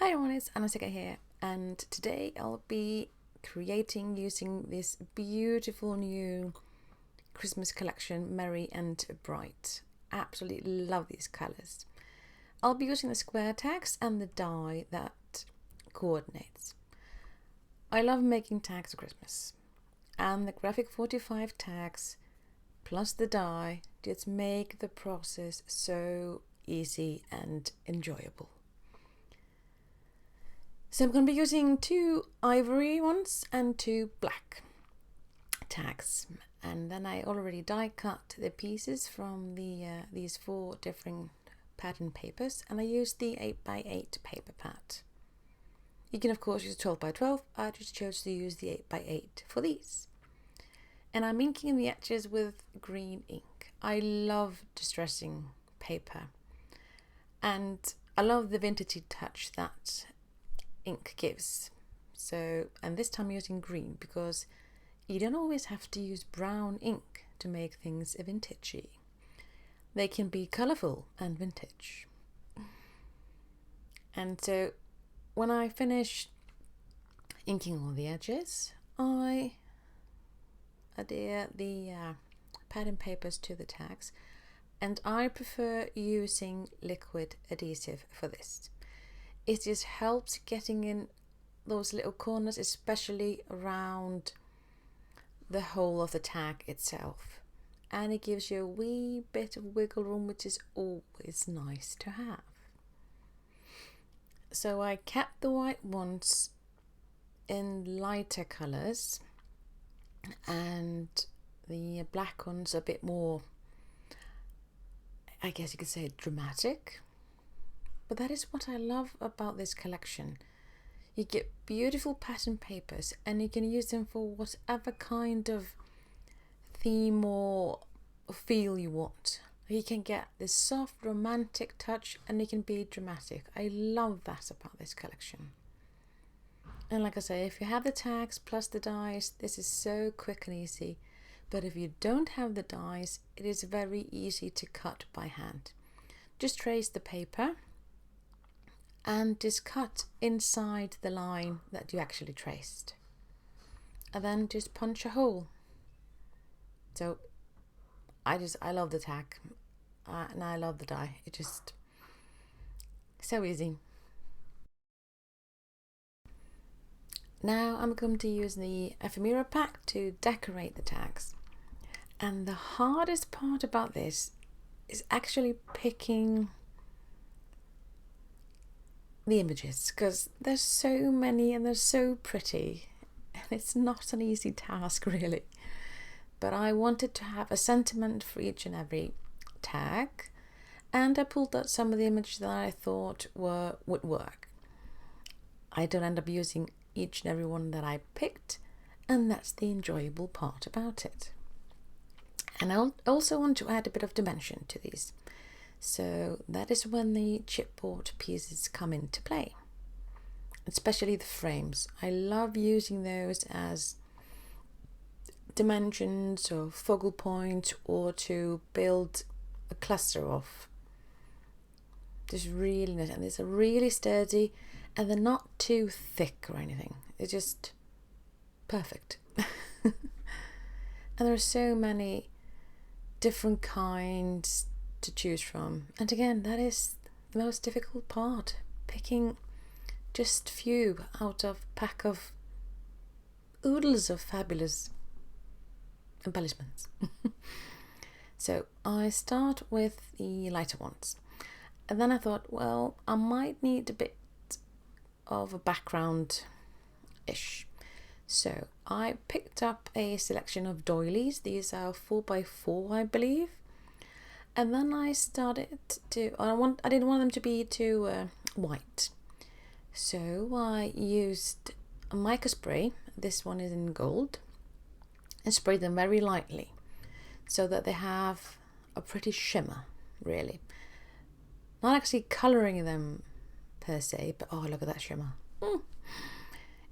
Hi everyone, it's Anasika here, and today I'll be creating using this beautiful new Christmas collection, Merry and Bright. Absolutely love these colours. I'll be using the square tags and the die that coordinates. I love making tags for Christmas, and the graphic 45 tags plus the die just make the process so easy and enjoyable. So I'm going to be using 2 ivory ones and 2 black tags, and then I already die cut the pieces from these 4 different pattern papers, and I used the 8x8 paper pad. You can of course use 12x12. I just chose to use the 8x8 for these, and I'm inking the edges with green ink. I love distressing paper, and I love the vintagey touch that ink gives. So, and this time I'm using green because you don't always have to use brown ink to make things vintagey. They can be colourful and vintage. And so when I finish inking all the edges, I adhere the pattern papers to the tags, and I prefer using liquid adhesive for this. It just helps getting in those little corners, especially around the whole of the tag itself, and it gives you a wee bit of wiggle room, which is always nice to have. So I kept the white ones in lighter colours and the black ones a bit more, I guess you could say, dramatic. But that is what I love about this collection. You get beautiful pattern papers and you can use them for whatever kind of theme or feel you want. You can get this soft romantic touch and it can be dramatic. I love that about this collection. And like I say, if you have the tags plus the dies, this is so quick and easy. But if you don't have the dies, it is very easy to cut by hand. Just trace the paper and just cut inside the line that you actually traced, and then just punch a hole. So I love the tag and I love the die. It just so easy. Now I'm going to use the Ephemera pack to decorate the tags, and the hardest part about this is actually picking the images, because there's so many and they're so pretty, and it's not an easy task really. But I wanted to have a sentiment for each and every tag, and I pulled out some of the images that I thought would work. I don't end up using each and every one that I picked, and that's the enjoyable part about it. And I also want to add a bit of dimension to these. So that is when the chipboard pieces come into play, especially the frames. I love using those as dimensions or focal points, or to build a cluster of. Just really nice, and they're really sturdy and they're not too thick or anything. They're just perfect. And there are so many different kinds to choose from, and again, that is the most difficult part, picking just few out of a pack of oodles of fabulous embellishments. So I start with the lighter ones, and then I thought, well, I might need a bit of a background ish, so I picked up a selection of doilies. These are 4x4, I believe. And then I started to, I didn't want them to be too white. So I used a mica spray, this one is in gold, and sprayed them very lightly so that they have a pretty shimmer, really. Not actually colouring them per se, but oh, look at that shimmer.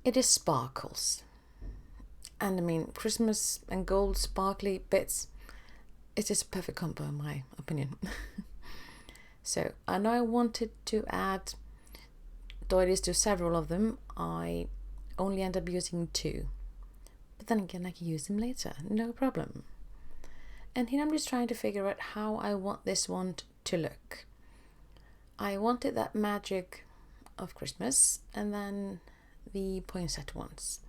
It just sparkles. And I mean, Christmas and gold sparkly bits, it's just a perfect combo in my opinion. So I know I wanted to add doilies to several of them, I only end up using 2. But then again, I can use them later, no problem. And here I'm just trying to figure out how I want this one to look. I wanted that magic of Christmas and then the poinsettia ones.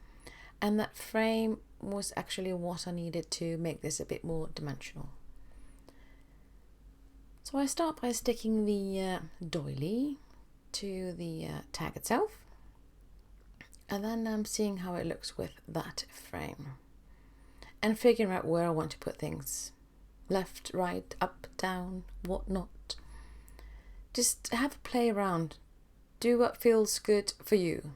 And that frame was actually what I needed to make this a bit more dimensional. So I start by sticking the doily to the tag itself, and then I'm seeing how it looks with that frame and figuring out where I want to put things. Left, right, up, down, whatnot. Just have a play around. Do what feels good for you.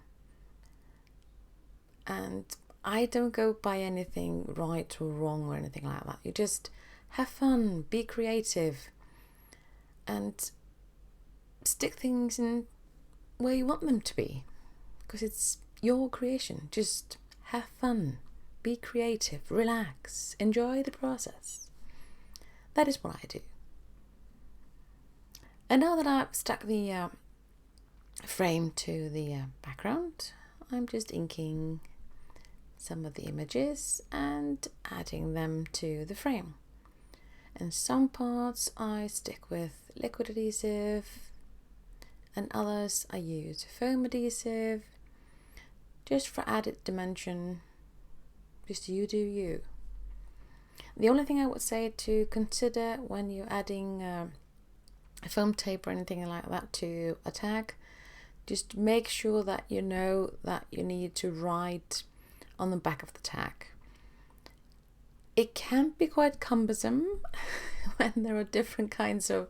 And I don't go by anything right or wrong or anything like that. You just have fun, be creative, and stick things in where you want them to be, because it's your creation. Just have fun, be creative, relax, enjoy the process. That is what I do. And now that I've stuck the frame to the background, I'm just inking some of the images and adding them to the frame. And some parts I stick with liquid adhesive, and others I use foam adhesive, just for added dimension. Just you do you. The only thing I would say to consider when you're adding foam tape or anything like that to a tag, just make sure that you know that you need to write on the back of the tag. It can be quite cumbersome when there are different kinds of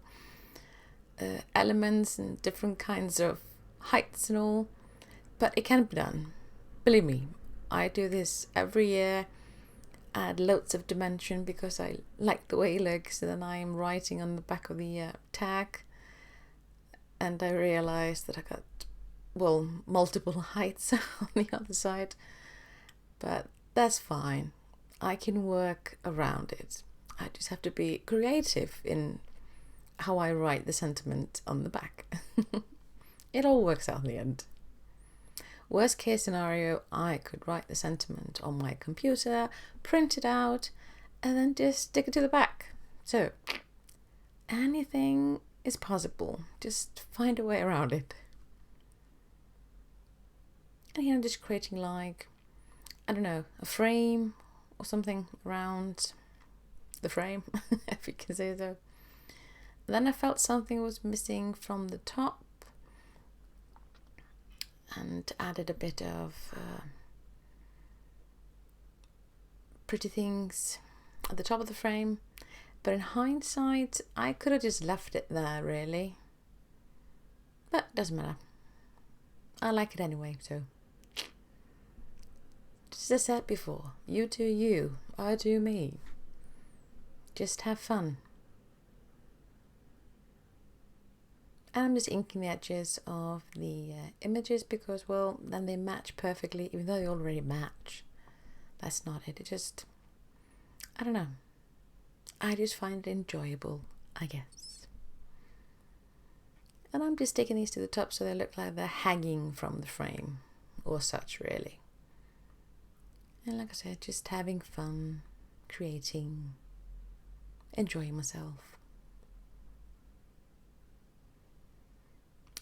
elements and different kinds of heights and all, but it can be done. Believe me, I do this every year, add loads of dimension because I like the way it looks, and then I'm writing on the back of the tag, and I realized that I got, well, multiple heights on the other side, but that's fine. I can work around it. I just have to be creative in how I write the sentiment on the back. It all works out in the end. Worst case scenario, I could write the sentiment on my computer, print it out, and then just stick it to the back. So anything is possible. Just find a way around it. And here I'm just creating, like, I don't know, a frame or something around the frame, if you can say so. Then I felt something was missing from the top and added a bit of pretty things at the top of the frame. But in hindsight, I could have just left it there, really. But it doesn't matter. I like it anyway, so. Just as I said before, you do you, I do me. Just have fun. And I'm just inking the edges of the images because, well, then they match perfectly, even though they already match. That's not it. It just, I don't know. I just find it enjoyable, I guess. And I'm just sticking these to the top so they look like they're hanging from the frame or such, really. And like I said, just having fun, creating, enjoying myself.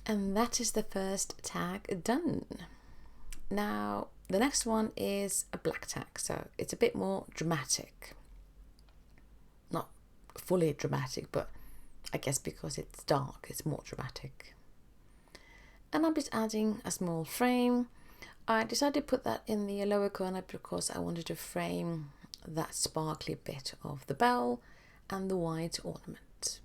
And that is the first tag done. Now, the next one is a black tag, so it's a bit more dramatic. Not fully dramatic, but I guess because it's dark, it's more dramatic. And I'm just adding a small frame. I decided to put that in the lower corner because I wanted to frame that sparkly bit of the bell and the white ornament.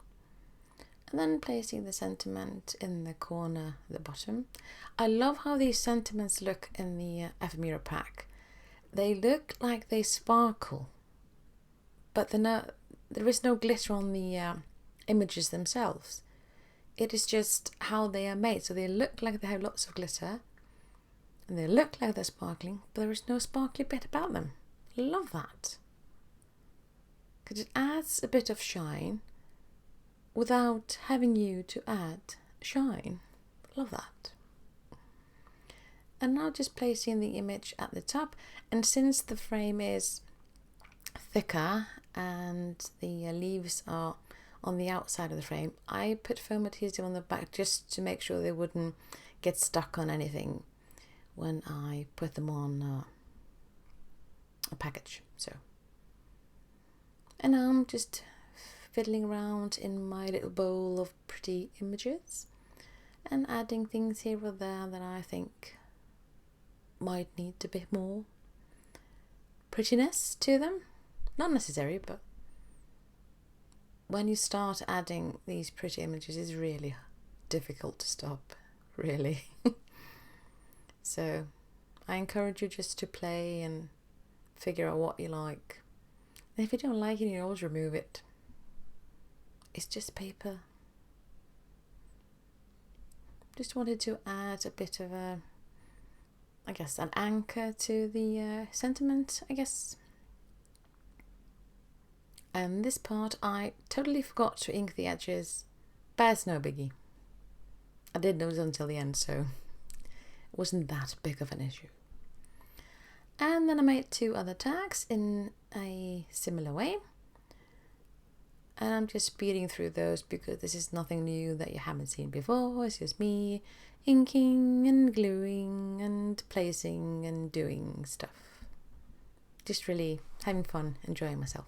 And then placing the sentiment in the corner at the bottom. I love how these sentiments look in the Ephemera pack. They look like they sparkle, but there is no glitter on the images themselves. It is just how they are made. So they look like they have lots of glitter, and they look like they're sparkling, but there is no sparkly bit about them. Love that. Because it adds a bit of shine without having you to add shine. Love that. And now just placing the image at the top, and since the frame is thicker and the leaves are on the outside of the frame, I put foam adhesive on the back just to make sure they wouldn't get stuck on anything when I put them on a package. So, and now I'm just fiddling around in my little bowl of pretty images and adding things here or there that I think might need a bit more prettiness to them. Not necessary, but when you start adding these pretty images, it's really difficult to stop, really. So I encourage you just to play and figure out what you like. And if you don't like it, you always remove it. It's just paper. Just wanted to add a bit of a, I guess, an anchor to the sentiment, I guess. And this part I totally forgot to ink the edges, but it's no biggie. I didn't notice until the end, so it wasn't that big of an issue. And then I made 2 other tags in a similar way. And I'm just speeding through those because this is nothing new that you haven't seen before. It's just me inking and gluing and placing and doing stuff. Just really having fun, enjoying myself.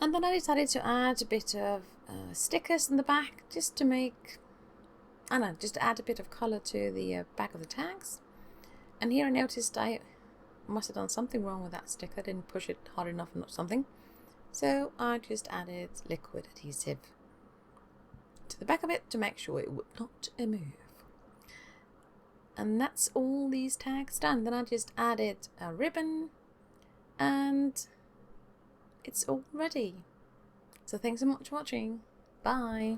And then I decided to add a bit of stickers in the back, just to make, I don't know, just to add a bit of colour to the back of the tags. And here I noticed I must have done something wrong with that sticker. I didn't push it hard enough or something. So I just added liquid adhesive to the back of it to make sure it would not move. And that's all these tags done. Then I just added a ribbon and it's all ready. So thanks so much for watching. Bye.